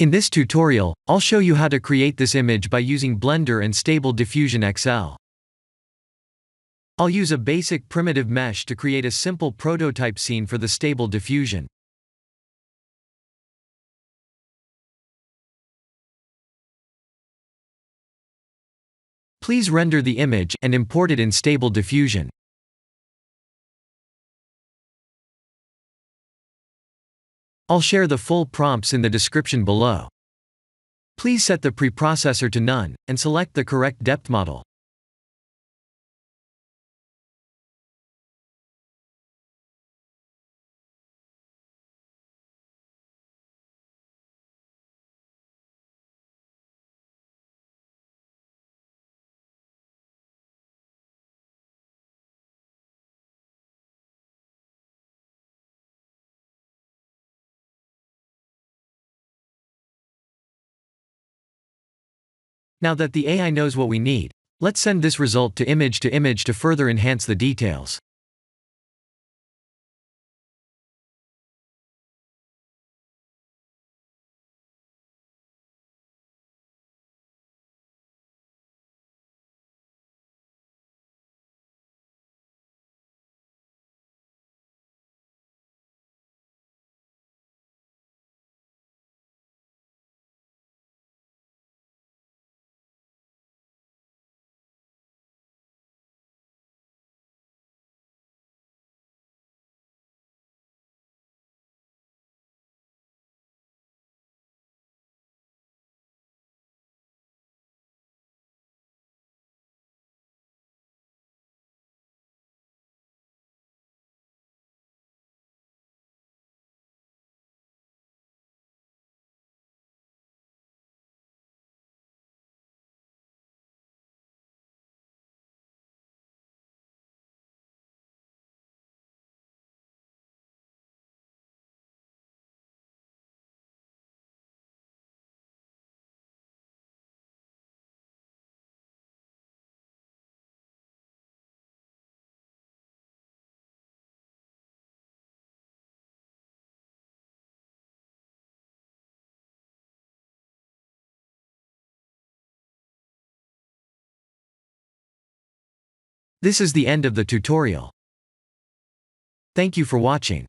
In this tutorial, I'll show you how to create this image by using Blender and Stable Diffusion XL. I'll use a basic primitive mesh to create a simple prototype scene for the Stable Diffusion. Please render the image and import it in Stable Diffusion. I'll share the full prompts in the description below. Please set the preprocessor to none, and select the correct depth model. Now that the AI knows what we need, let's send this result to image to further enhance the details. This is the end of the tutorial. Thank you for watching.